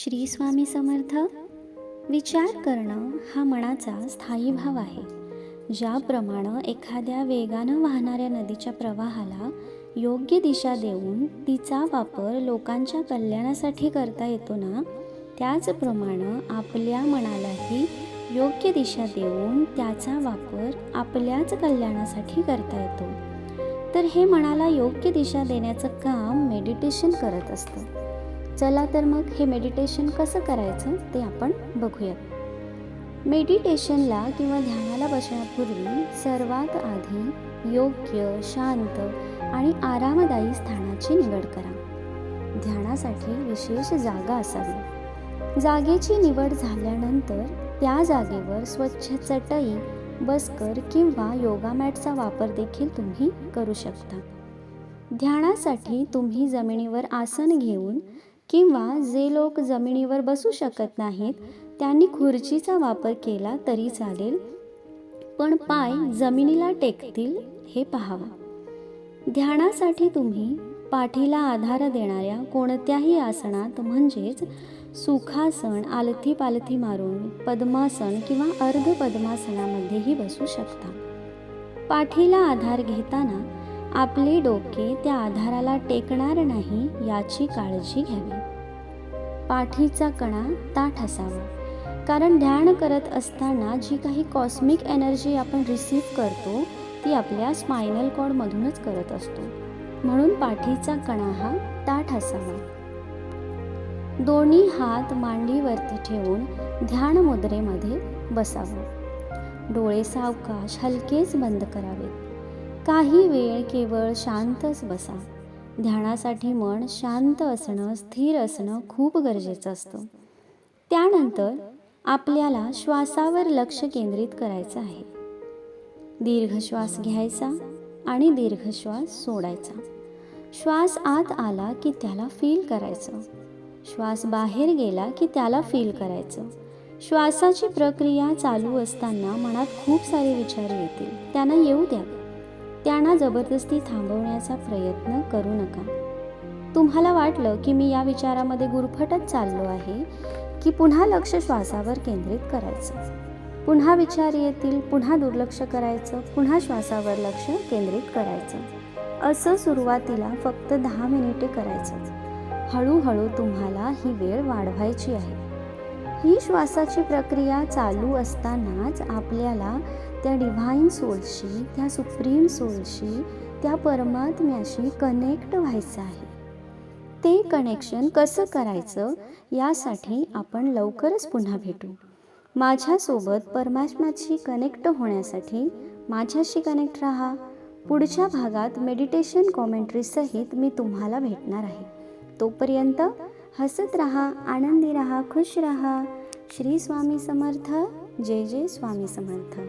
श्री स्वामी समर्थ. विचार करणं हा मनाचा स्थायी भाव आहे. ज्याप्रमाणे एखाद्या वेगानं वाहणाऱ्या नदीच्या प्रवाहाला योग्य दिशा देऊन तिचा वापर लोकांच्या कल्याणासाठी करता येतो ना, त्याचप्रमाणे आपल्या मनालाही योग्य दिशा देऊन त्याचा वापर आपल्याच कल्याणासाठी करता येतो. तर हे मनाला योग्य दिशा देण्याचं काम मेडिटेशन करत असतं. चला तर मग हे मेडिटेशन कसं करायचं ते आपण बघूयात. मेडिटेशनला किंवा ध्यानाला बसण्यापूर्वी सर्वात आधी योग्य, शांत आणि आरामदायी स्थानाची निवड करा. ध्यानासाठी विशेष जागा असावी. जागेची निवड झाल्यानंतर त्या जागेवर स्वच्छ चटई, बसकर किंवा योगा मॅटचा वापर देखील तुम्ही करू शकता. ध्यानासाठी तुम्ही जमिनीवर आसन घेऊन किंवा जे लोक जमिनीवर बसू शकत नाहीत त्यांनी खुर्चीचा वापर केला तरी चालेल, पण पाय जमिनीला टेकतील हे पाहावं. ध्यानासाठी तुम्ही पाठीला आधार देणाऱ्या कोणत्याही आसनात म्हणजेच सुखासन, आलथी पालथी मारून पद्मासन किंवा अर्ध पद्मासनामध्येही बसू शकता. पाठीला आधार घेताना आपले डोके त्या आधाराला टेकणार नाही याची काळजी घ्यावी. पाठीचा कणा ताठ असावा, कारण ध्यान करत असताना जी काही कॉस्मिक एनर्जी आपण रिसीव्ह करतो ती आपल्या स्पायनल कॉर्डमधूनच करत असतो. म्हणून पाठीचा कणा हा ताठ असावा. दोन्ही हात मांडीवरती ठेवून ध्यान मुद्रेमध्ये बसावं. डोळे सावकाश हलकेच बंद करावेत. काही वेळ केवळ शांतच बसा. ध्यानासाठी मन शांत असणं, स्थिर असणं खूप गरजेचं असतं. त्यानंतर आपल्याला श्वासावर लक्ष केंद्रित करायचं आहे. दीर्घ श्वास घ्यायचा आणि दीर्घ श्वास सोडायचा. श्वास आत आला की त्याला फील करायचं. श्वास बाहेर गेला की त्याला फील करायचं. श्वासाची प्रक्रिया चालू असताना मनात खूप सारे विचार येतील, त्यांना येऊ द्या. त्यांना जबरदस्ती थांबवण्याचा प्रयत्न करू नका. तुम्हाला वाटलं की मी या विचारामध्ये गुरफटत चाललो आहे की पुन्हा लक्ष श्वासावर केंद्रित करायचं. पुन्हा विचार येतील, पुन्हा दुर्लक्ष करायचं, पुन्हा श्वासावर लक्ष केंद्रित करायचं. असं सुरुवातीला फक्त 10 मिनिटे करायचं. हळूहळू तुम्हाला ही वेळ वाढवायची आहे. ही श्वासाची प्रक्रिया चालू असतानाच आपल्याला त्या डिव्हाइन सोलशी, त्या सुप्रीम सोलशी, त्या परमात्म्याशी कनेक्ट व्हायचं आहे. ते कनेक्शन कसं करायचं यासाठी आपण लवकरच पुन्हा भेटू. माझ्यासोबत परमात्म्याशी कनेक्ट होण्यासाठी माझ्याशी कनेक्ट राहा. पुढच्या भागात मेडिटेशन कॉमेंट्री सहित मी तुम्हाला भेटणार आहे. तोपर्यंत हसत राहा, आनंदी राहा, खुश राहा. श्री स्वामी समर्थ. जय जय स्वामी समर्थ.